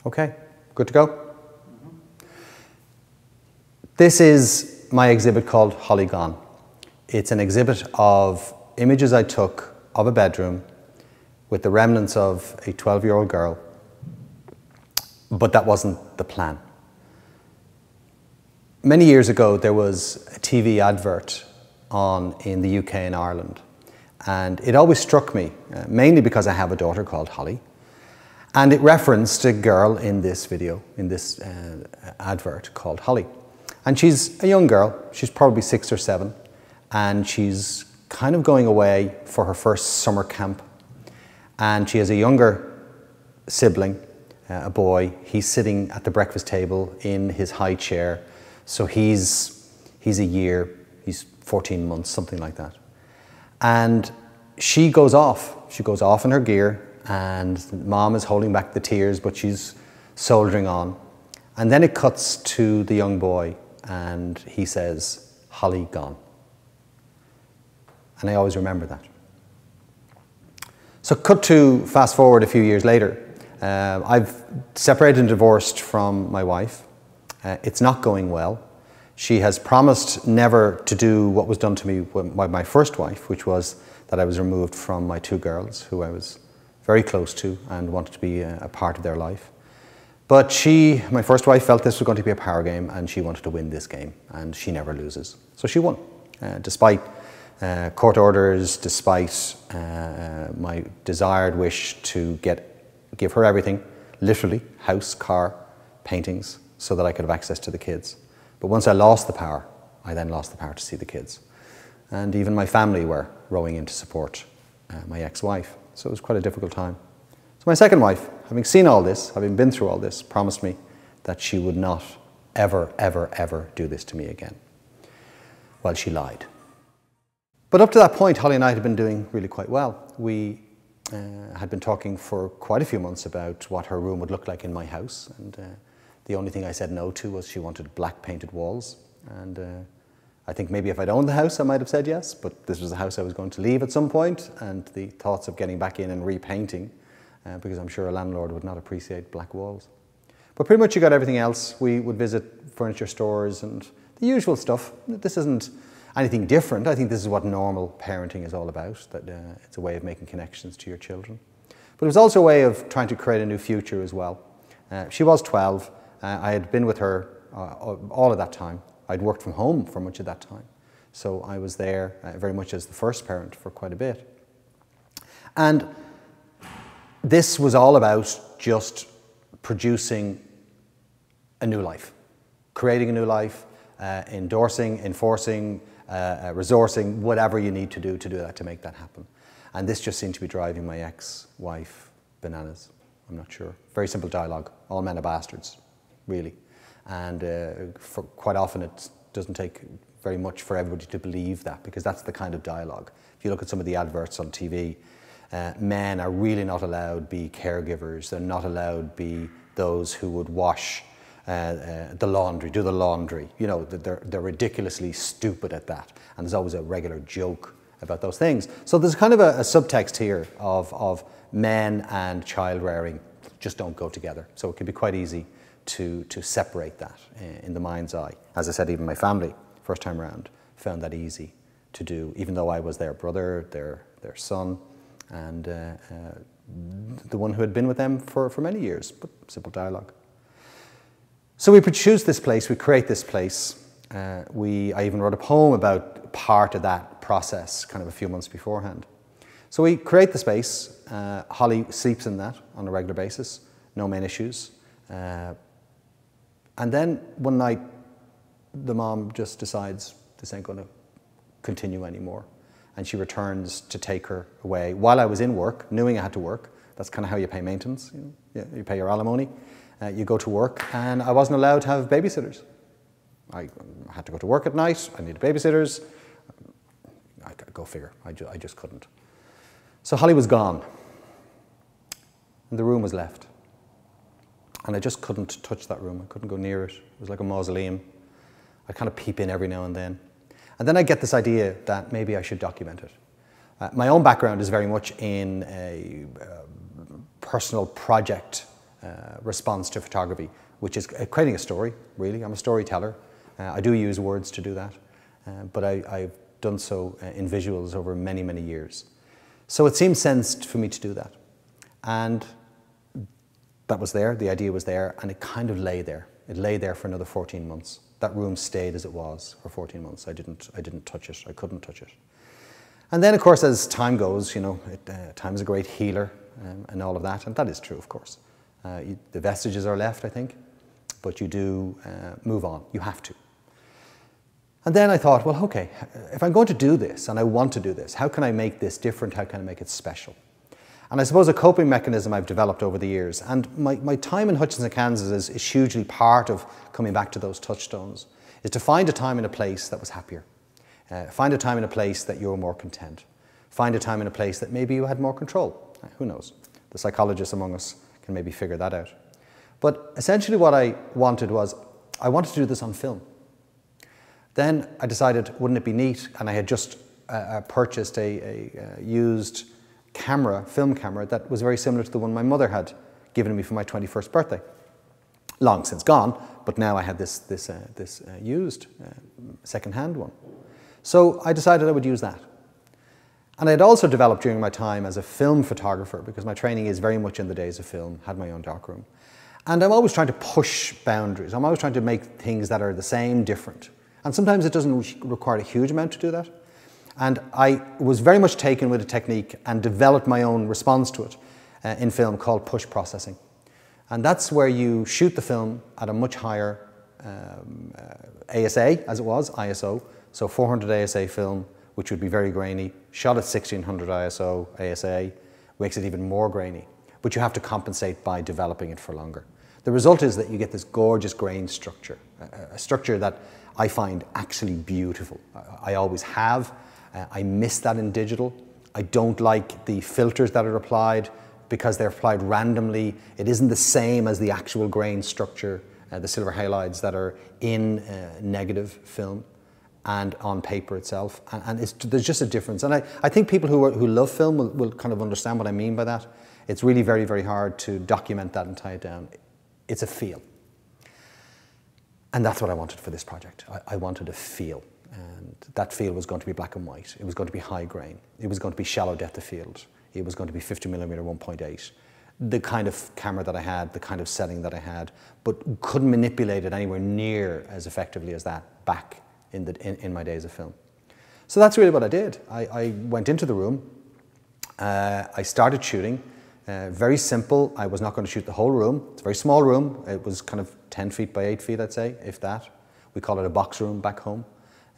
Okay, good to go? This is my exhibit called Holly Gone. It's an exhibit of images I took of a bedroom with the remnants of a 12-year-old girl, but that wasn't the plan. Many years ago, there was a TV advert on in the UK and Ireland, and it always struck me, mainly because I have a daughter called Holly, and it referenced a girl in this video, in this advert called Holly. And she's a young girl, she's probably 6 or 7, and she's kind of going away for her first summer camp. And she has a younger sibling, a boy. He's sitting at the breakfast table in his high chair. So he's a year, he's 14 months, something like that. And she goes off in her gear, and mom is holding back the tears, but she's soldiering on. And then it cuts to the young boy, and he says, "Holly gone." And I always remember that. So fast forward a few years later. I've separated and divorced from my wife. It's not going well. She has promised never to do what was done to me by my first wife, which was that I was removed from my 2 girls, who I was very close to and wanted to be a part of their life. But my first wife, felt this was going to be a power game, and she wanted to win this game, and she never loses. So she won, despite court orders, despite my desired wish to give her everything, literally, house, car, paintings, so that I could have access to the kids. But once I lost the power, I then lost the power to see the kids. And even my family were rowing in to support my ex-wife. So it was quite a difficult time. So my second wife, having seen all this, having been through all this, promised me that she would not ever, ever, ever do this to me again. Well, she lied. But up to that point, Holly and I had been doing really quite well. We had been talking for quite a few months about what her room would look like in my house. And the only thing I said no to was she wanted black painted walls. And I think maybe if I'd owned the house, I might have said yes, but this was a house I was going to leave at some point, and the thoughts of getting back in and repainting, because I'm sure a landlord would not appreciate black walls. But pretty much you got everything else. We would visit furniture stores and the usual stuff. This isn't anything different. I think this is what normal parenting is all about, that it's a way of making connections to your children. But it was also a way of trying to create a new future as well. She was 12. I had been with her all of that time. I'd worked from home for much of that time. So I was there very much as the first parent for quite a bit. And this was all about just producing a new life, creating a new life, endorsing, enforcing, resourcing, whatever you need to do that, to make that happen. And this just seemed to be driving my ex-wife bananas. I'm not sure. Very simple dialogue. All men are bastards, really. And quite often it doesn't take very much for everybody to believe that, because that's the kind of dialogue. If you look at some of the adverts on TV, men are really not allowed to be caregivers. They're not allowed to be those who would wash the laundry, do the laundry. You know, they're ridiculously stupid at that. And there's always a regular joke about those things. So there's kind of a subtext here of men and child rearing just don't go together. So it can be quite easy to separate that in the mind's eye. As I said, even my family, first time around, found that easy to do, even though I was their brother, their son, and the one who had been with them for many years, but simple dialogue. So we choose this place, we create this place. I even wrote a poem about part of that process, kind of a few months beforehand. So we create the space. Holly sleeps in that on a regular basis, no main issues. And then one night, the mom just decides this ain't going to continue anymore. And she returns to take her away while I was in work, knowing I had to work. That's kind of how you pay maintenance. You know? You pay your alimony, you go to work, and I wasn't allowed to have babysitters. I had to go to work at night, I needed babysitters. Go figure, I just couldn't. So Holly was gone, and the room was left. And I just couldn't touch that room. I couldn't go near it. It was like a mausoleum. I'd kind of peep in every now and then. And then I get this idea that maybe I should document it. My own background is very much in a personal project response to photography, which is creating a story, really. I'm a storyteller. I do use words to do that, but I've done so in visuals over many, many years. So it seemed sensed for me to do that. And that was there, the idea was there, and it kind of lay there. It lay there for another 14 months. That room stayed as it was for 14 months. I didn't touch it, I couldn't touch it. And then, of course, as time goes, you know, time is a great healer and all of that, and that is true, of course. The vestiges are left, I think, but you do move on, you have to. And then I thought, well, okay, if I'm going to do this, and I want to do this, how can I make this different? How can I make it special? And I suppose a coping mechanism I've developed over the years, and my time in Hutchinson, Kansas is hugely part of coming back to those touchstones, is to find a time and a place that was happier. Find a time and a place that you were more content. Find a time and a place that maybe you had more control. Who knows? The psychologists among us can maybe figure that out. But essentially what I wanted was, I wanted to do this on film. Then I decided, wouldn't it be neat? And I had just purchased a used camera, film camera, that was very similar to the one my mother had given me for my 21st birthday. Long since gone, but now I had this used second-hand one. So I decided I would use that. And I had also developed during my time as a film photographer, because my training is very much in the days of film, had my own darkroom. And I'm always trying to push boundaries. I'm always trying to make things that are the same, different. And sometimes it doesn't require a huge amount to do that. And I was very much taken with a technique and developed my own response to it in film called push processing. And that's where you shoot the film at a much higher ASA, as it was, ISO. So 400 ASA film, which would be very grainy, shot at 1600 ISO ASA, makes it even more grainy. But you have to compensate by developing it for longer. The result is that you get this gorgeous grain structure, a structure that I find actually beautiful. I always have. I miss that in digital. I don't like the filters that are applied because they're applied randomly. It isn't the same as the actual grain structure, the silver halides that are in negative film and on paper itself. And there's just a difference. And I think people who love film will kind of understand what I mean by that. It's really very, very hard to document that and tie it down. It's a feel. And that's what I wanted for this project. I wanted a feel. And that feel was going to be black and white. It was going to be high grain. It was going to be shallow depth of field. It was going to be 50mm 1.8. The kind of camera that I had, the kind of setting that I had, but couldn't manipulate it anywhere near as effectively as that back in my days of film. So that's really what I did. I went into the room. I started shooting. Very simple. I was not going to shoot the whole room. It's a very small room. It was kind of 10 feet by 8 feet, I'd say, if that. We call it a box room back home.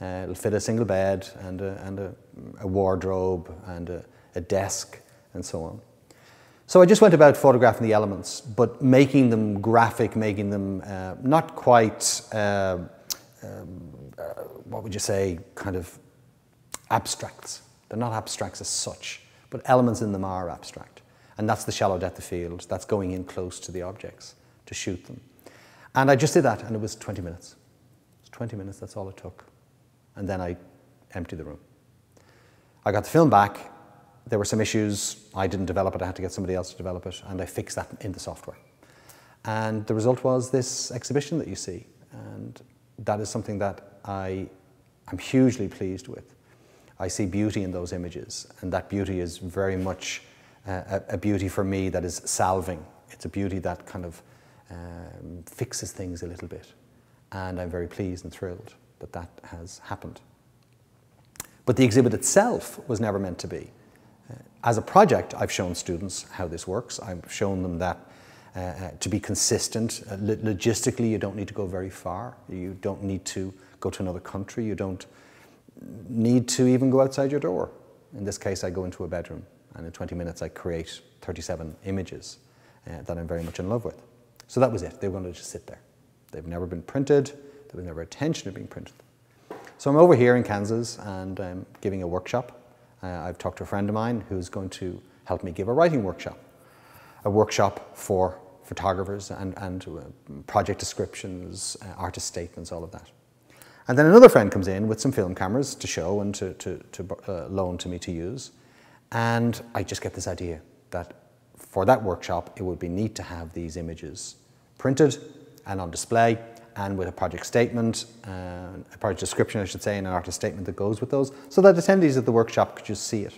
It'll fit a single bed and a wardrobe and a desk and so on. So I just went about photographing the elements, but making them graphic, making them not quite, what would you say, kind of abstracts. They're not abstracts as such, but elements in them are abstract. And that's the shallow depth of field. That's going in close to the objects to shoot them. And I just did that, and it was 20 minutes. It was 20 minutes, that's all it took. And then I emptied the room. I got the film back. There were some issues. I didn't develop it. I had to get somebody else to develop it, and I fixed that in the software. And the result was this exhibition that you see. And that is something that I'm hugely pleased with. I see beauty in those images, and that beauty is very much a beauty for me that is salving. It's a beauty that kind of fixes things a little bit. And I'm very pleased and thrilled that that has happened. But the exhibit itself was never meant to be. As a project, I've shown students how this works. I've shown them that to be consistent, logistically, you don't need to go very far. You don't need to go to another country. You don't need to even go outside your door. In this case, I go into a bedroom, and in 20 minutes, I create 37 images that I'm very much in love with. So that was it. They were going to just sit there. They've never been printed. There was never a intention of being printed. So I'm over here in Kansas, and I'm giving a workshop. I've talked to a friend of mine who's going to help me give a writing workshop. A workshop for photographers and project descriptions, artist statements, all of that. And then another friend comes in with some film cameras to show and to loan to me to use. And I just get this idea that for that workshop, it would be neat to have these images printed and on display, and with a project statement, a project description, I should say, and an artist statement that goes with those, so that attendees at the workshop could just see it.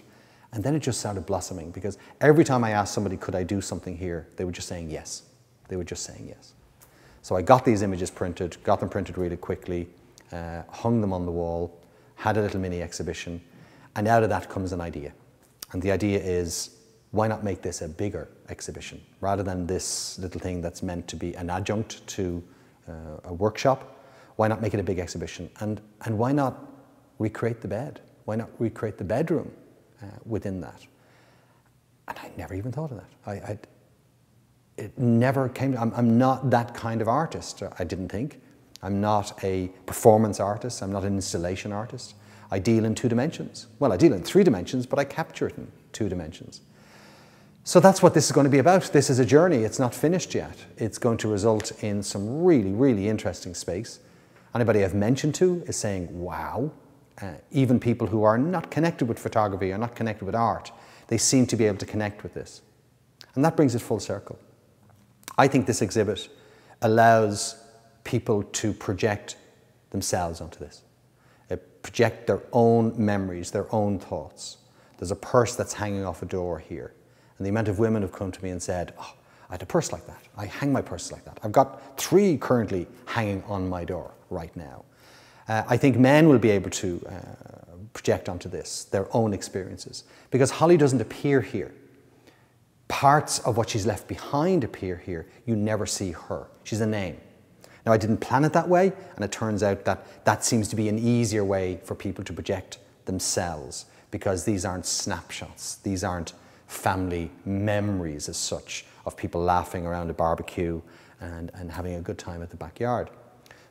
And then it just started blossoming, because every time I asked somebody, could I do something here, they were just saying yes. They were just saying yes. So I got these images printed, got them printed really quickly, hung them on the wall, had a little mini exhibition, and out of that comes an idea. And the idea is, why not make this a bigger exhibition? Rather than this little thing that's meant to be an adjunct to a workshop, why not make it a big exhibition? And why not recreate the bed? Why not recreate the bedroom within that? And I never even thought of that. It never came. I'm not that kind of artist, I didn't think. I'm not a performance artist. I'm not an installation artist. I deal in 2 dimensions. Well, I deal in 3 dimensions, but I capture it in 2 dimensions. So that's what this is going to be about. This is a journey. It's not finished yet. It's going to result in some really, really interesting space. Anybody I've mentioned to is saying, wow. Even people who are not connected with photography or not connected with art, they seem to be able to connect with this. And that brings it full circle. I think this exhibit allows people to project themselves onto this. Project their own memories, their own thoughts. There's a purse that's hanging off a door here. And the amount of women have come to me and said, oh, I had a purse like that. I hang my purse like that. I've got 3 currently hanging on my door right now. I think men will be able to project onto this their own experiences, because Holly doesn't appear here. Parts of what she's left behind appear here. You never see her. She's a name. Now, I didn't plan it that way, and it turns out that that seems to be an easier way for people to project themselves, because these aren't snapshots. These aren't family memories as such of people laughing around a barbecue and having a good time at the backyard.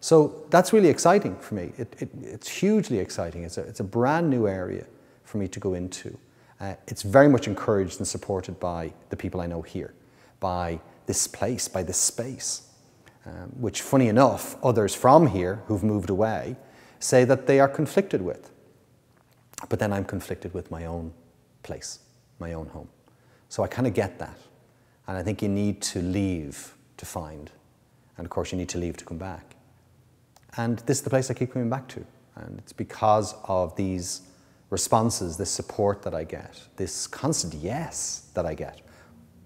So that's really exciting for me. It's hugely exciting. It's a brand new area for me to go into. It's very much encouraged and supported by the people I know here, by this place, by this space. Which, funny enough, others from here who've moved away say that they are conflicted with. But then I'm conflicted with my own place, my own home. So I kind of get that. And I think you need to leave to find. And of course you need to leave to come back. And this is the place I keep coming back to. And it's because of these responses, this support that I get, this constant yes that I get.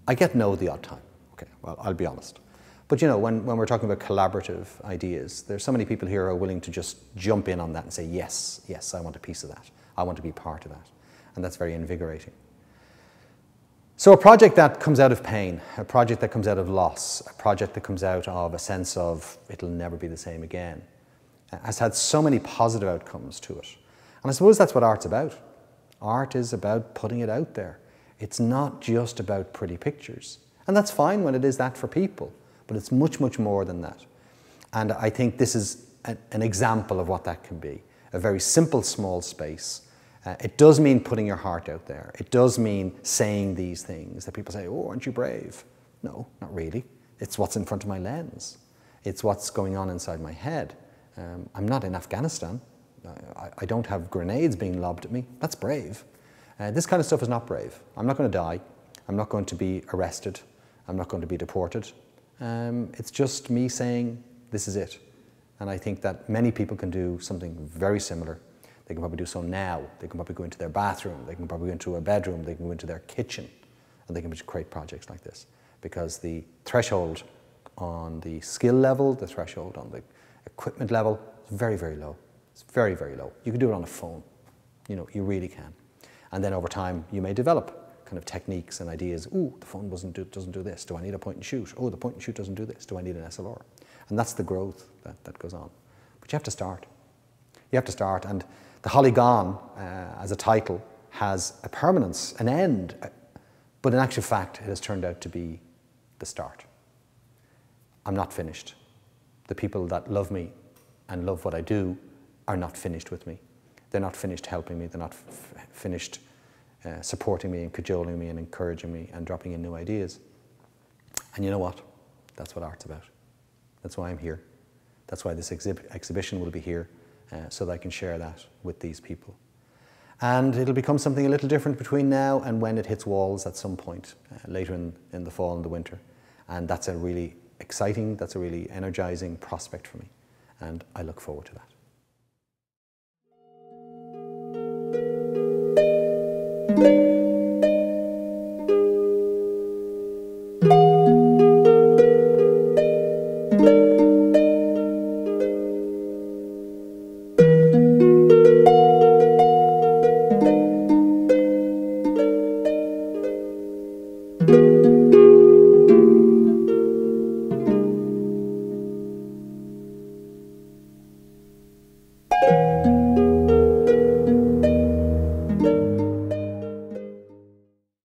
I get no the odd time. Okay, well, I'll be honest. But you know, when we're talking about collaborative ideas, there's so many people here who are willing to just jump in on that and say, yes, yes, I want a piece of that. I want to be part of that. And that's very invigorating. So a project that comes out of pain, a project that comes out of loss, a project that comes out of a sense of it'll never be the same again, has had so many positive outcomes to it. And I suppose that's what art's about. Art is about putting it out there. It's not just about pretty pictures. And that's fine when it is that for people. But it's much, much more than that. And I think this is an example of what that can be. A very simple, small space. It does mean putting your heart out there. It does mean saying these things that people say, oh, aren't you brave? No, not really. It's what's in front of my lens. It's what's going on inside my head. I'm not in Afghanistan. I don't have grenades being lobbed at me. That's brave. This kind of stuff is not brave. I'm not going to die. I'm not going to be arrested. I'm not going to be deported. It's just me saying, this is it. And I think that many people can do something very similar. They can probably do so now. They can probably go into their bathroom. They can probably go into a bedroom. They can go into their kitchen. And they can create projects like this. Because the threshold on the skill level, the threshold on the equipment level is very, very low. It's very, very low. You can do it on a phone. You know, you really can. And then over time, you may develop kind of techniques and ideas. Ooh, the phone doesn't do this. Do I need a point and shoot? Oh, the point and shoot doesn't do this. Do I need an SLR? And that's the growth that goes on. But you have to start. You have to start. And the Holly Gone, as a title, has a permanence, an end. But in actual fact, it has turned out to be the start. I'm not finished. The people that love me and love what I do are not finished with me. They're not finished helping me. They're not finished supporting me and cajoling me and encouraging me and dropping in new ideas. And you know what? That's what art's about. That's why I'm here. That's why this exhibition will be here, so that I can share that with these people. And it'll become something a little different between now and when it hits walls at some point later in the fall and the winter. And that's a really exciting, that's a really energizing prospect for me. And I look forward to that. Thank you.